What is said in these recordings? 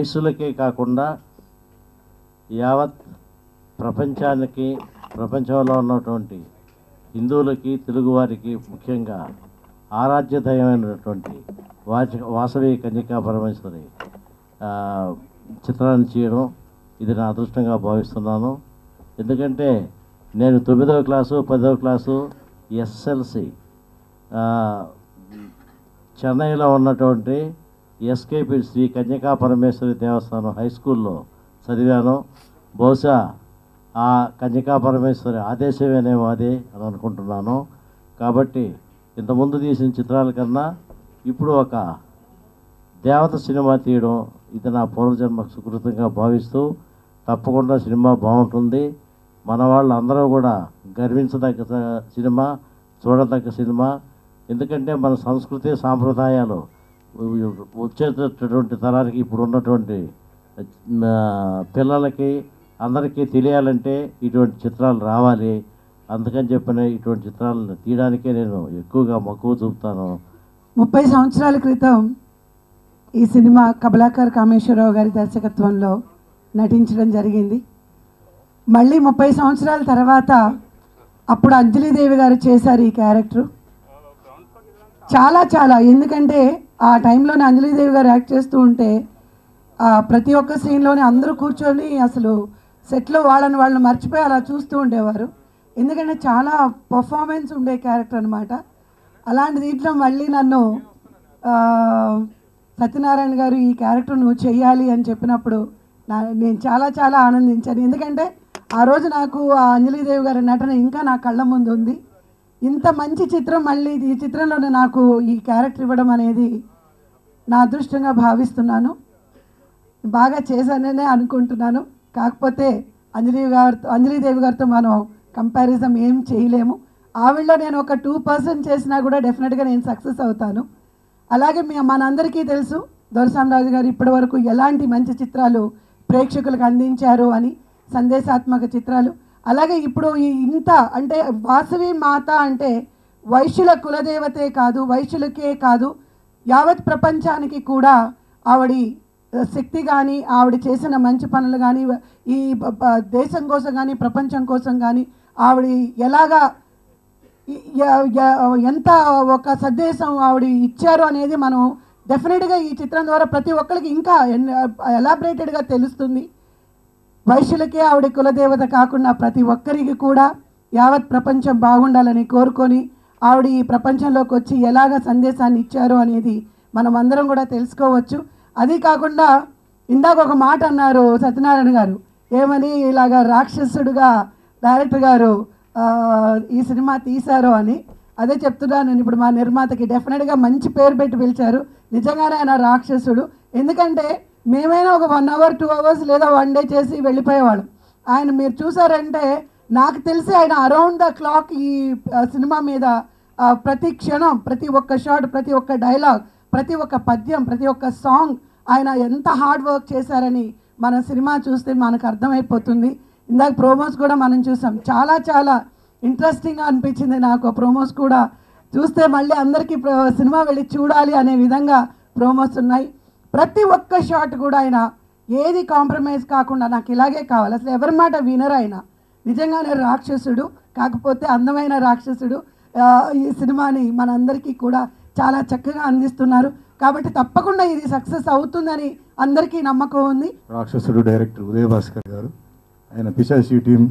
వయసులకే కాకుండా యావత్ ప్రపంచానికి, ప్రపంచంలో ఉన్నటువంటి హిందువులకి, తెలుగువారికి ముఖ్యంగా ఆరాధ్యదైనటువంటి వాసవి కన్యకా పరమేశ్వరి చిత్రాన్ని చేయడం ఇది నా అదృష్టంగా భావిస్తున్నాను. ఎందుకంటే నేను 9వ క్లాసు, 10వ క్లాసు ఎస్ఎల్సి చెన్నైలో ఉన్నటువంటి ఎస్కేపి శ్రీ కన్యకా పరమేశ్వరి దేవస్థానం హై స్కూల్లో చదివాను. బహుశా ఆ కన్యకా పరమేశ్వరి ఆదేశమేనేమో అదే అని అనుకుంటున్నాను. కాబట్టి ఇంతకుముందు తీసిన చిత్రాల కన్నా ఇప్పుడు ఒక దేవత సినిమా తీయడం ఇది నా పూర్వజన్మ సుకృతంగా భావిస్తూ తప్పకుండా సినిమా బాగుంటుంది. మన వాళ్ళు అందరూ కూడా గర్వించదగ్గ సినిమా, చూడదగ్గ సినిమా. ఎందుకంటే మన సంస్కృతి సాంప్రదాయాలు వచ్చేటటువంటి తరానికి, ఇప్పుడు ఉన్నటువంటి పిల్లలకి అందరికీ తెలియాలంటే ఇటువంటి చిత్రాలు రావాలి. అందుకని చెప్పిన ఇటువంటి చిత్రాలను తీయడానికే నేను ఎక్కువగా మక్కువ చూపుతాను. 30 సంవత్సరాల క్రితం ఈ సినిమా కమలాకర్ కామేశ్వరరావు గారి దర్శకత్వంలో నటించడం జరిగింది. మళ్ళీ 30 సంవత్సరాల తర్వాత అప్పుడు అంజలిదేవి గారు చేశారు ఈ క్యారెక్టర్. చాలా ఎందుకంటే ఆ టైంలోనే అంజలిదేవి గారు యాక్ట్ చేస్తూ ఉంటే ప్రతి ఒక్క సీన్లోనే అందరూ కూర్చొని అసలు సెట్లో వాళ్ళని మర్చిపోయి అలా చూస్తూ ఉండేవారు. ఎందుకంటే చాలా పర్ఫార్మెన్స్ ఉండే క్యారెక్టర్ అనమాట. అలాంటి దీంట్లో మళ్ళీ నన్ను సత్యనారాయణ గారు ఈ క్యారెక్టర్ నువ్వు చెయ్యాలి అని చెప్పినప్పుడు నేను చాలా ఆనందించాను. ఎందుకంటే ఆ రోజు నాకు ఆ అంజలిదేవి గారి నటన ఇంకా నా కళ్ళ ముందు ఉంది. ఇంత మంచి చిత్రం మళ్ళీ ఈ చిత్రంలోనే నాకు ఈ క్యారెక్టర్ ఇవ్వడం అనేది నా అదృష్టంగా భావిస్తున్నాను. బాగా చేశాననే అనుకుంటున్నాను. కాకపోతే అంజలిదేవి గారితో మనం కంపారిజన్ ఏం చేయలేము. ఆవిడలో నేను ఒక 2% చేసినా కూడా డెఫినెట్గా నేను సక్సెస్ అవుతాను. అలాగే మనందరికీ తెలుసు దొరసామరాజు గారు ఇప్పటి వరకు ఎలాంటి మంచి చిత్రాలు ప్రేక్షకులకు అందించారు అని, సందేశాత్మక చిత్రాలు. అలాగే ఇప్పుడు ఇంత అంటే వాసవి మాత అంటే వైశ్యుల కులదేవతే కాదు, వైశ్యులకే కాదు, యావత్ ప్రపంచానికి కూడా ఆవిడ శక్తి కానీ, ఆవిడ చేసిన మంచి పనులు కానీ, ఈ దేశం కోసం కానీ, ప్రపంచం కోసం కానీ ఆవిడ ఎలాగా ఎంత ఒక సందేశం ఆవిడ ఇచ్చారు అనేది మనం డెఫినెట్గా ఈ చిత్రం ద్వారా ప్రతి ఒక్కరికి ఇంకా ఎలాబరేటెడ్గా తెలుస్తుంది. వైశ్యులకే ఆవిడ కులదేవత కాకుండా ప్రతి ఒక్కరికి కూడా యావత్ ప్రపంచం బాగుండాలని కోరుకొని ఆవిడ ఈ ప్రపంచంలోకి వచ్చి ఎలాగ సందేశాన్ని ఇచ్చారు అనేది మనం అందరం కూడా తెలుసుకోవచ్చు. అది కాకుండా ఇందాక ఒక మాట అన్నారు సత్యనారాయణ గారు, ఏమని ఇలాగ రాక్షసుడుగా డైరెక్టర్ గారు ఈ సినిమా తీశారు అని. అదే చెప్తున్నాను నేను ఇప్పుడు మా నిర్మాతకి డెఫినెట్గా మంచి పేరు పెట్టి పిలిచారు. నిజంగానే ఆయన రాక్షసుడు. ఎందుకంటే మేమైనా ఒక 1 hour 2 hours లేదా 1 day చేసి వెళ్ళిపోయేవాళ్ళం. ఆయన మీరు చూసారంటే నాకు తెలిసి ఆయన అరౌండ్ ద క్లాక్ ఈ సినిమా మీద ప్రతి క్షణం, ప్రతి ఒక్క షాట్, ప్రతి ఒక్క డైలాగ్, ప్రతి ఒక్క పద్యం, ప్రతి ఒక్క సాంగ్ ఆయన ఎంత హార్డ్ వర్క్ చేశారని మన సినిమా చూస్తే మనకు అర్థమైపోతుంది. ఇందాక ప్రోమోస్ కూడా మనం చూసాం. చాలా ఇంట్రెస్టింగ్గా అనిపించింది నాకు. ప్రోమోస్ కూడా చూస్తే మళ్ళీ అందరికీ సినిమా వెళ్ళి చూడాలి అనే విధంగా ప్రోమోస్ ఉన్నాయి. ప్రతి ఒక్క షాట్ కూడా ఆయన ఏది కాంప్రమైజ్ కాకుండా నాకు ఇలాగే కావాలి, అసలు ఎవరి మాట వినరు ఆయన. నిజంగానే రాక్షసుడు, కాకపోతే అందమైన రాక్షసుడు. ఈ సినిమాని మనందరికీ కూడా చాలా చక్కగా అందిస్తున్నారు. కాబట్టి తప్పకుండా ఇది సక్సెస్ అవుతుందని అందరికీ నమ్మకం ఉంది. రాక్షసుడు డైరెక్టర్ ఉదయ్ భాస్కర్ గారు, ఆయన పిశాచి టీం,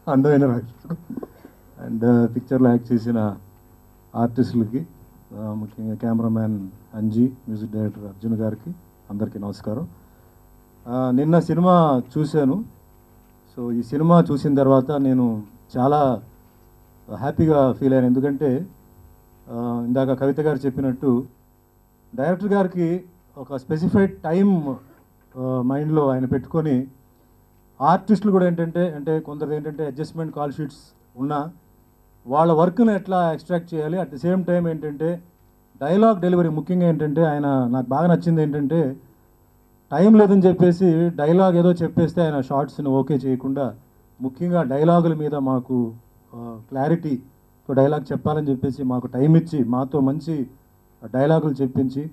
అందమైన రాక్షసుడు అండ్ పిక్చర్లో యాక్ట్ చేసిన ఆర్టిస్టులకి, ముఖ్యంగా cameraman Anji, music director Arjun గారికి అందరికీ నమస్కారం. నిన్న సినిమా చూశాను. సో ఈ సినిమా చూసిన తర్వాత నేను చాలా హ్యాపీగా ఫీల్ అయ్యాను. ఎందుకంటే ఇందాక కవిత గారు చెప్పినట్టు డైరెక్టర్ గారికి ఒక స్పెసిఫైడ్ టైం మైండ్లో ఆయన పెట్టుకొని, ఆర్టిస్టులు కూడా అంటే కొందరు అడ్జస్ట్మెంట్ కాల్ షీట్స్ ఉన్నా వాళ్ళ వర్క్ను ఎట్లా ఎక్స్ట్రాక్ట్ చేయాలి, at the same time dialogue delivery ముఖ్యంగా ఆయన నాకు బాగా నచ్చింది టైం లేదని చెప్పేసి డైలాగ్ ఏదో చెప్పేస్తే ఆయన షార్ట్స్ని ఓకే చేయకుండా ముఖ్యంగా డైలాగుల మీద మాకు క్లారిటీతో డైలాగ్ చెప్పాలని చెప్పేసి మాకు టైం ఇచ్చి మాతో మంచి డైలాగులు చెప్పించి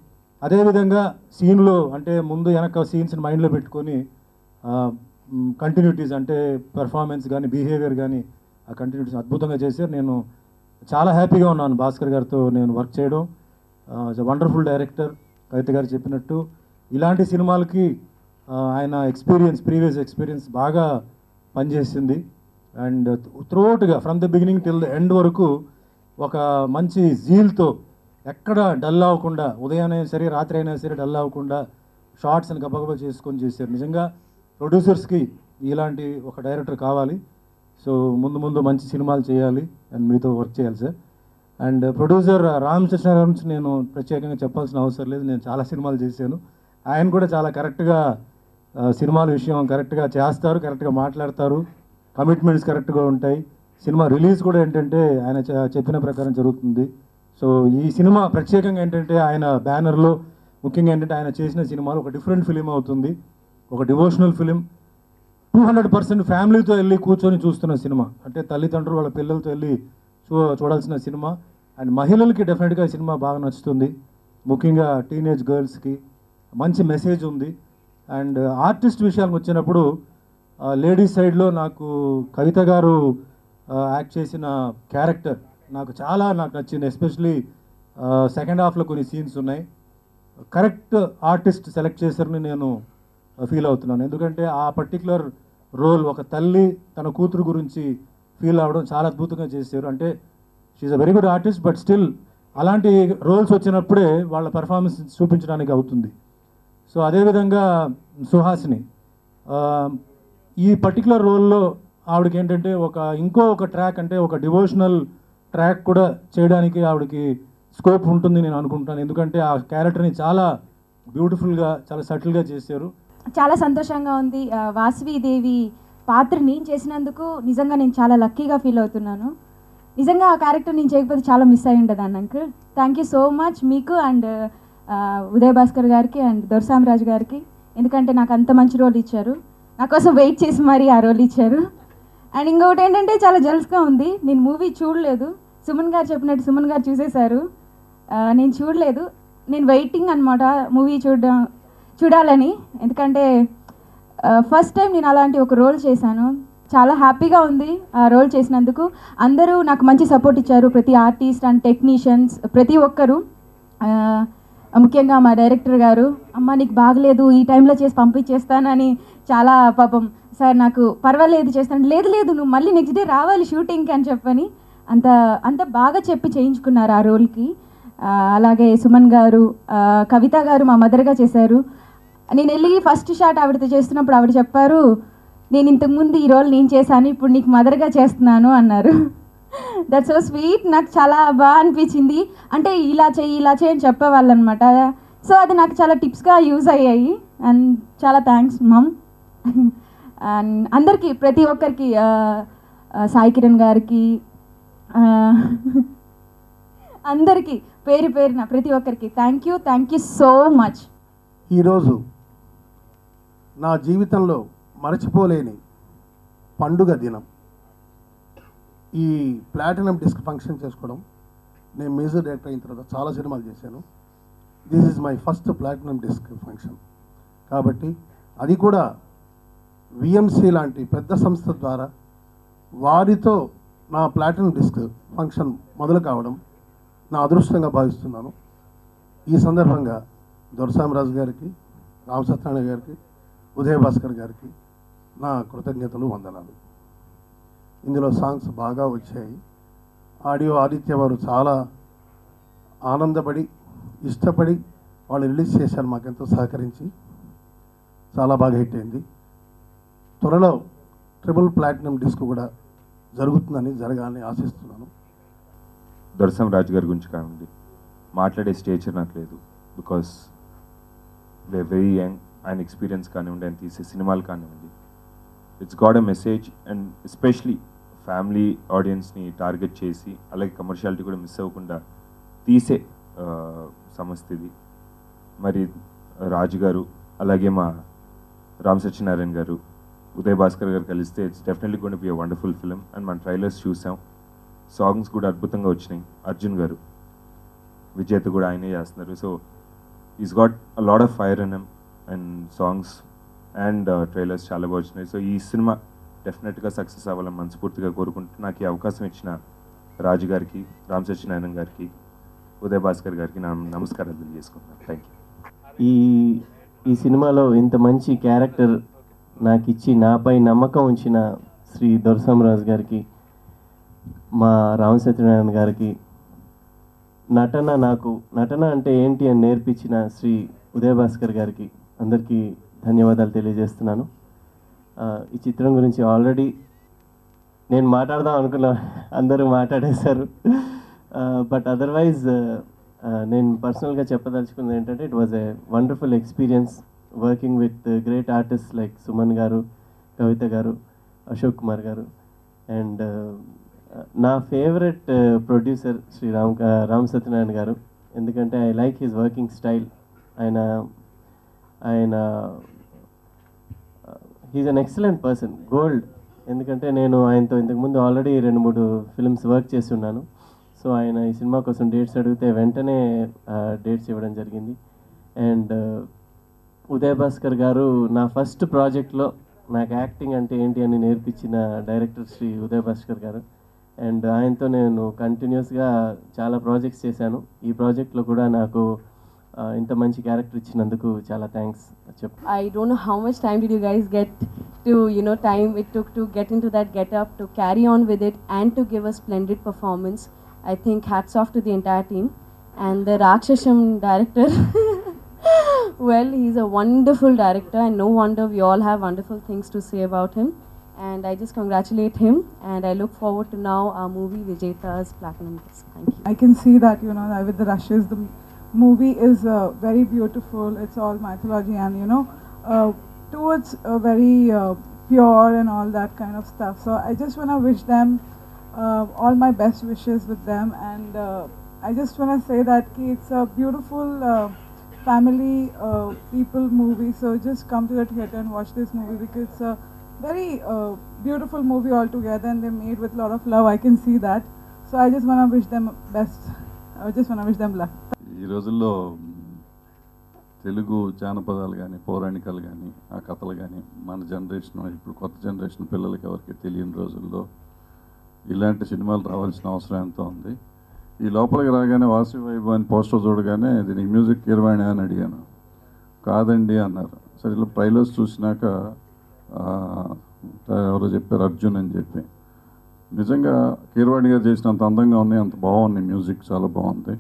అదేవిధంగా సీన్లో అంటే ముందు వెనక సీన్స్ని మైండ్లో పెట్టుకొని కంటిన్యూటీస్ అంటే పెర్ఫార్మెన్స్ కానీ బిహేవియర్ కానీ ఆ కంటిన్యూటీస్ అద్భుతంగా చేశారు. నేను చాలా హ్యాపీగా ఉన్నాను భాస్కర్ గారితో నేను వర్క్ చేయడం. Wonderful director. కవిత గారు చెప్పినట్టు ఇలాంటి సినిమాలకి ఆయన ప్రీవియస్ ఎక్స్పీరియన్స్ బాగా పనిచేసింది. అండ్ త్రూఅవుట్గా from the beginning till the end వరకు ఒక మంచి జీల్తో ఎక్కడ డల్ అవ్వకుండా, ఉదయం అయినా సరే రాత్రి అయినా సరే డల్ అవ్వకుండా షార్ట్స్ని గబగబా చేసుకొని చేశారు. నిజంగా ప్రొడ్యూసర్స్కి ఇలాంటి ఒక డైరెక్టర్ కావాలి. సో ముందు మంచి సినిమాలు చేయాలి అండ్ మీతో వర్క్ చేయాలి sir. And producer Ram Charan గురించి నేను ప్రత్యేకంగా చెప్పాల్సిన అవసరం లేదు. నేను చాలా సినిమాలు చేశాను. ఆయన కూడా చాలా కరెక్ట్గా సినిమాల విషయం కరెక్ట్గా చేస్తారు, కరెక్ట్గా మాట్లాడతారు, కమిట్మెంట్స్ కరెక్ట్గా ఉంటాయి. సినిమా రిలీజ్ కూడా ఏంటంటే ఆయన చెప్పిన ప్రకారం జరుగుతుంది. సో ఈ సినిమా ప్రత్యేకంగా ఏంటంటే ఆయన బ్యానర్లో ముఖ్యంగా ఏంటంటే ఆయన చేసిన సినిమాలు ఒక డిఫరెంట్ ఫిలిం అవుతుంది. ఒక డివోషనల్ ఫిలిం, 200% ఫ్యామిలీతో వెళ్ళి కూర్చొని చూస్తున్న సినిమా. అంటే తల్లిదండ్రులు వాళ్ళ పిల్లలతో వెళ్ళి చూడాల్సిన సినిమా. అండ్ మహిళలకి డెఫినెట్గా ఈ సినిమా బాగా నచ్చుతుంది. ముఖ్యంగా టీనేజ్ గర్ల్స్కి మంచి మెసేజ్ ఉంది. అండ్ ఆర్టిస్ట్ విషయానికి వచ్చినప్పుడు లేడీస్ సైడ్లో నాకు కవిత గారు యాక్ట్ చేసిన క్యారెక్టర్ నాకు నచ్చింది. ఎస్పెషలీ సెకండ్ హాఫ్లో కొన్ని సీన్స్ ఉన్నాయి. కరెక్ట్ ఆర్టిస్ట్ సెలెక్ట్ చేశారని నేను ఫీల్ అవుతున్నాను. ఎందుకంటే ఆ పర్టికులర్ రోల్ ఒక తల్లి తన కూతురు గురించి ఫీల్ అవ్వడం చాలా అద్భుతంగా చేశారు. అంటే she a very good artist, but still అలాంటి రోల్స్ వచ్చినప్పుడే వాళ్ళ పెర్ఫార్మెన్స్ చూపించడానికి అవుతుంది. సో అదేవిధంగా సుహాసిని ఈ పర్టికులర్ రోల్లో ఆవిడకి ఏంటంటే ఇంకో ట్రాక్ అంటే ఒక డివోషనల్ ట్రాక్ కూడా చేయడానికి ఆవిడకి స్కోప్ ఉంటుంది నేను అనుకుంటున్నాను. ఎందుకంటే ఆ క్యారెక్టర్ని చాలా బ్యూటిఫుల్గా చాలా సటిల్గా చేశారు. చాలా సంతోషంగా ఉంది. వాసవిదేవి పాత్ర నేను చేసినందుకు నిజంగా నేను చాలా లక్కీగా ఫీల్ అవుతున్నాను. నిజంగా ఆ క్యారెక్టర్ నేను చేయకపోతే చాలా మిస్ అయ్యి ఉండేదాన్ని uncle. Thank you so much మీకు అండ్ ఉదయ్ భాస్కర్ గారికి అండ్ దొరసామరాజు గారికి. ఎందుకంటే నాకు అంత మంచి రోల్ ఇచ్చారు, నా కోసం వెయిట్ చేసి మరీ ఆ రోల్ ఇచ్చారు. అండ్ ఇంకొకటి ఏంటంటే చాలా జల్స్గా ఉంది. నేను మూవీ చూడలేదు. సుమన్ గారు చెప్పినట్టు సుమన్ గారు చూసేశారు, నేను చూడలేదు. నేను వెయిటింగ్ అనమాట మూవీ చూడాలని. ఎందుకంటే ఫస్ట్ టైం నేను అలాంటి ఒక రోల్ చేశాను. చాలా హ్యాపీగా ఉంది ఆ రోల్ చేసినందుకు. అందరూ నాకు మంచి సపోర్ట్ ఇచ్చారు, ప్రతి ఆర్టిస్ట్ అండ్ టెక్నీషియన్స్ ప్రతి ఒక్కరు. ముఖ్యంగా మా డైరెక్టర్ గారు, అమ్మ నీకు బాగలేదు ఈ టైంలో చేసి పంపించేస్తానని చాలా పాపం సార్ నాకు పర్వాలేదు చేస్తాను, లేదు నువ్వు మళ్ళీ నెక్స్ట్ డే రావాలి షూటింగ్కి అని చెప్పని అంత బాగా చెప్పి చేయించుకున్నారు ఆ రోల్కి. అలాగే సుమన్ గారు, కవిత గారు మా మదర్గా చేశారు. నేను వెళ్ళి ఫస్ట్ షాట్ ఆవిడతో చేస్తున్నప్పుడు ఆవిడ చెప్పారు, నేను ఇంతకుముందు ఈ రోల్ నేను చేశాను, ఇప్పుడు నీకు మదర్గా చేస్తున్నాను అన్నారు. That so sweet. నాకు చాలా బాగా అనిపించింది. అంటే ఇలా చేయి అని చెప్పేవాళ్ళు అనమాట. సో అది నాకు చాలా టిప్స్గా యూజ్ అయ్యాయి. అండ్ చాలా థ్యాంక్స్ మమ్. అండ్ అందరికీ ప్రతి ఒక్కరికి, సాయి కిరణ్ గారికి, అందరికీ పేరున ప్రతి ఒక్కరికి థ్యాంక్ యూ సో మచ్. ఈరోజు నా జీవితంలో మరచిపోలేని పండుగ దినం. ఈ ప్లాటినం డిస్క్ ఫంక్షన్ చేసుకోవడం. నేను మ్యూజిక్ డైరెక్టర్ అయిన తర్వాత చాలా సినిమాలు చేశాను. This is my first platinum disc function. కాబట్టి అది కూడా విఎంసి లాంటి పెద్ద సంస్థ ద్వారా వారితో నా ప్లాటినం డిస్క్ ఫంక్షన్ మొదలు కావడం నా అదృష్టంగా భావిస్తున్నాను. ఈ సందర్భంగా దొరసామరాజు గారికి, రామ్ సత్యనారాయణ గారికి, ఉదయ్ భాస్కర్ గారికి నా కృతజ్ఞతలు, వందనాలు. ఇందులో సాంగ్స్ బాగా వచ్చాయి. ఆడియో ఆదిత్య వారు చాలా ఆనందపడి ఇష్టపడి వాళ్ళు రిలీజ్ చేశారు, మాకెంతో సహకరించి చాలా బాగా హిట్ అయింది. త్వరలో ట్రిపుల్ ప్లాటినం డిస్క్ కూడా జరగాలని ఆశిస్తున్నాను. దొరసామరాజు గారి గురించి కానివ్వండి, మాట్లాడే స్టేచర్ నాకు లేదు. Because they very young. ఆయన ఎక్స్పీరియన్స్ కానివ్వండి, ఆయన తీసే సినిమాలు కానివ్వండి, it's got a message. And especially family ఆడియన్స్ని టార్గెట్ చేసి అలాగే కమర్షియాలిటీ కూడా మిస్ అవ్వకుండా తీసే సంస్థ ఇది. మరి రాజు గారు అలాగే మా రామ్ సత్యనారాయణ గారు, ఉదయ్ భాస్కర్ గారు కలిస్తే it's definitely going to be a wonderful film. And మన ట్రైలర్స్ చూసాం, సాంగ్స్ కూడా అద్భుతంగా వచ్చినాయి. అర్జున్ గారు విజేత కూడా ఆయనే చేస్తున్నారు. So is got a lot of fire in him and songs and trailers చాలా బాగా వచ్చినాయి. సో ఈ సినిమా డెఫినెట్గా సక్సెస్ అవ్వాలని మనస్ఫూర్తిగా కోరుకుంటూ నాకు ఈ అవకాశం ఇచ్చిన రాజు గారికి, రామ్ సత్యనారాయణ గారికి, ఉదయ్ భాస్కర్ గారికి నా నమస్కారాలు తెలియజేసుకుంటున్నాను. Thank you. ఈ సినిమాలో ఇంత మంచి క్యారెక్టర్ నాకు ఇచ్చి నాపై నమ్మకం ఉంచిన శ్రీ దొరసామరాజు గారికి, మా రామ్ సత్యనారాయణ గారికి, నటన అంటే ఏంటి అని నేర్పించిన శ్రీ ఉదయ్ భాస్కర్ గారికి అందరికీ ధన్యవాదాలు తెలియజేస్తున్నాను. ఈ చిత్రం గురించి ఆల్రెడీ నేను మాట్లాడదాం అనుకున్నా, అందరూ మాట్లాడేశారు. బట్ అదర్వైజ్ నేను పర్సనల్గా చెప్పదలుచుకుంది ఏంటంటే it was a wonderful experience working with great artist like Suman garu, Kavitha garu, Ashok Kumar garu, and నా ఫేవరెట్ ప్రొడ్యూసర్ శ్రీ రామ్ సత్యనారాయణ గారు. ఎందుకంటే I like his working style. ఆయన he's an excellent person, gold. ఎందుకంటే నేను ఆయనతో ఇంతకుముందు ఆల్రెడీ 2-3 ఫిల్మ్స్ వర్క్ చేసి ఉన్నాను. సో ఆయన ఈ సినిమా కోసం డేట్స్ అడిగితే వెంటనే డేట్స్ ఇవ్వడం జరిగింది. అండ్ ఉదయ్ భాస్కర్ గారు నా ఫస్ట్ ప్రాజెక్ట్లో నాకు యాక్టింగ్ అంటే ఏంటి అని నేర్పించిన డైరెక్టర్ శ్రీ ఉదయ్ భాస్కర్ గారు. అండ్ ఆయనతో నేను కంటిన్యూస్గా చాలా ప్రాజెక్ట్స్ చేశాను. ఈ ప్రాజెక్ట్లో కూడా నాకు ఇంత మంచి క్యారెక్టర్ ఇచ్చినందుకు చాలా థ్యాంక్స్ చెప్పు. I don't know how much time did you guys get to, time it took to get into that get-up, to carry on with it and to give a splendid performance. I think hats off to the entire team. And the Rakshasham director, well, he's a wonderful director and no wonder we all have wonderful things to say about him. And I just congratulate him and I look forward to now our movie Vijayta's Platinum Disc. Thank you. I can see that, with the rushes, the movie is very beautiful. It's all mythology and, towards very pure and all that kind of stuff. So I just want to wish them all my best wishes with them. And I just want to say that it's a beautiful family people movie. So just come to the theater and watch this movie because it's a very beautiful movie altogether and they made with a lot of love. I can see that. So I just want to wish them best. I just want to wish them luck. ఈ రోజుల్లో తెలుగు జానపదాలు కానీ, పౌరాణికాలు కానీ, ఆ కథలు కానీ మన generation, ఇప్పుడు కొత్త జనరేషన్ పిల్లలకి ఎవరికి తెలియని రోజుల్లో ఇలాంటి సినిమాలు రావాల్సిన అవసరం ఎంతో ఉంది. ఈ లోపలికి రాగానే వాసవి వైభవ్ అని పోస్టర్ చూడగానే దీనికి మ్యూజిక్ కీరవాణి అని అడిగాను. కాదండి అన్నారు. సరే ఇలా ట్రైలర్స్ చూసినాక ఎవరో చెప్పారు అర్జున్ అని చెప్పి. నిజంగా కీరవాణి గారు చేసినంత అందంగా ఉన్నాయి, అంత బాగున్నాయి. మ్యూజిక్ చాలా బాగుంది.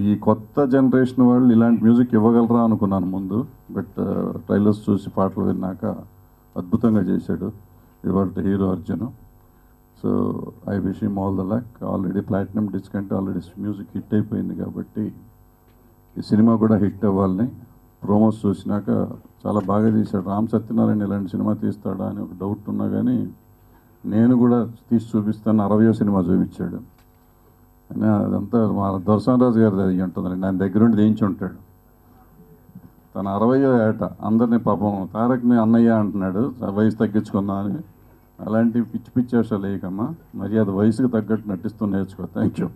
ఈ కొత్త జనరేషన్ వాళ్ళు ఇలాంటి మ్యూజిక్ ఇవ్వగలరా అనుకున్నాను ముందు. బట్ ట్రైలర్స్ చూసి పాటలు విన్నాక అద్భుతంగా చేశాడు ఇవాళ hero Arjun. So I wish him all the luck. Already platinum disc అంటే ఆల్రెడీ మ్యూజిక్ హిట్ అయిపోయింది కాబట్టి ఈ సినిమా కూడా హిట్ అవ్వాలని ప్రోమోస్ చూసినాక చాలా బాగా తీశాడు. రామ్ సత్యనారాయణ ఇలాంటి సినిమా తీస్తాడా అని ఒక డౌట్ ఉన్నా కానీ నేను కూడా తీసి చూపిస్తాను 60వ సినిమా చూపించాడు. అదంతా మా దొరసామరాజు గారు అయ్యి ఉంటుందండి. ఆయన దగ్గరుండి వేయించి ఉంటాడు. తన 60వ ఏట అందరినీ పాపం తారక్ని అన్నయ్య అంటున్నాడు, వయసు తగ్గించుకున్నా అని. అలాంటి పిచ్చి పిచ్చి వేషాలు వేయకమ్మా, మరి అది వయసుకు తగ్గట్టు నటిస్తూ నేర్చుకో. Thank you.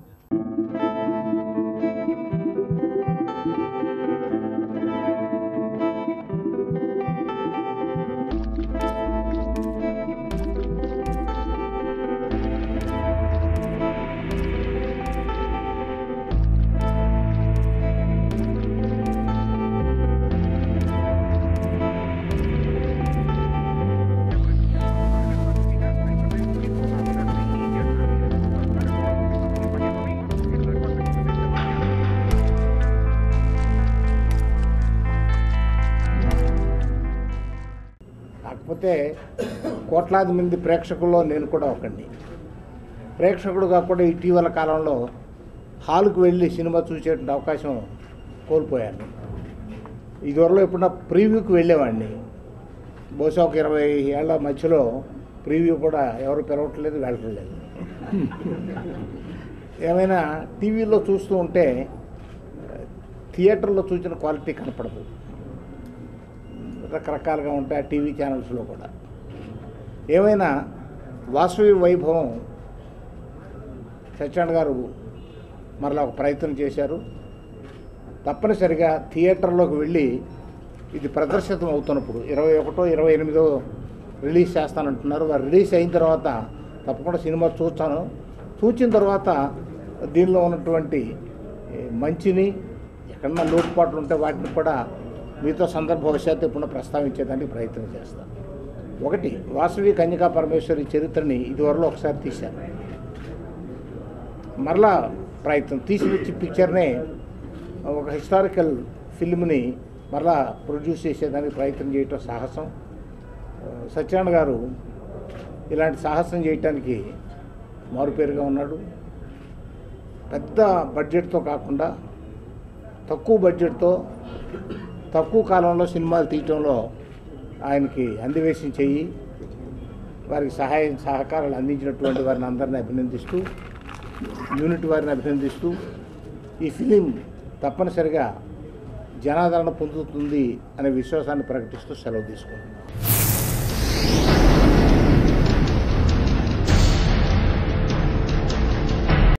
కాకపోతే కోట్లాది మంది ప్రేక్షకుల్లో నేను కూడా ఒకడిని. ప్రేక్షకుడుగా కూడా ఇటీవల కాలంలో హాల్కు వెళ్ళి సినిమా చూసేటువంటి అవకాశం కోల్పోయాను. ఇదివరలో ఎప్పుడన్నా ప్రీవ్యూకి వెళ్ళేవాడిని. బహుశా ఒక 20 ఏళ్ల మధ్యలో ప్రీవ్యూ కూడా ఎవరు పిలవట్లేదు, వెళ్ళట్లేదు. ఏమైనా టీవీలో చూస్తూ ఉంటే థియేటర్లో చూసిన క్వాలిటీ కనపడదు. రకరకాలుగా ఉంటాయి ఆ టీవీ ఛానల్స్లో కూడా. ఏమైనా వాసవి వైభవం సత్యనారాయణ గారు మరలా ఒక ప్రయత్నం చేశారు. తప్పనిసరిగా థియేటర్లోకి వెళ్ళి ఇది ప్రదర్శితం అవుతున్నప్పుడు 21, 28 రిలీజ్ చేస్తానంటున్నారు. వారు రిలీజ్ అయిన తర్వాత తప్పకుండా సినిమా చూస్తాను. చూసిన తర్వాత దీనిలో ఉన్నటువంటి మంచిని ఎక్కడన్నా లోటుపాట్లు ఉంటే వాటిని కూడా మీతో సందర్భవశాత్తు ఎప్పుడన్నా ప్రస్తావించేదానికి ప్రయత్నం చేస్తాను. ఒకటి, వాసవి కన్యకా పరమేశ్వరి చరిత్రని ఇదివరలో ఒకసారి తీశాను. మరలా ప్రయత్నం తీసి పిక్చర్నే ఒక హిస్టారికల్ ఫిల్మ్ని మరలా ప్రొడ్యూస్ చేసేదానికి ప్రయత్నం చేయటం సాహసం. సత్యనారాయణ గారు ఇలాంటి సాహసం చేయటానికి మారుపేరుగా ఉన్నాడు. పెద్ద బడ్జెట్తో కాకుండా తక్కువ బడ్జెట్తో తక్కువ కాలంలో సినిమాలు తీయటంలో ఆయనకి అందివేసి చెయ్యి, వారికి సహకారాలు అందించినటువంటి వారిని అందరినీ అభినందిస్తూ, యూనిట్ వారిని అభినందిస్తూ ఈ ఫిలిం తప్పనిసరిగా జనాదరణ పొందుతుంది అనే విశ్వాసాన్ని ప్రకటిస్తూ సెలవు తీసుకుంటున్నాను.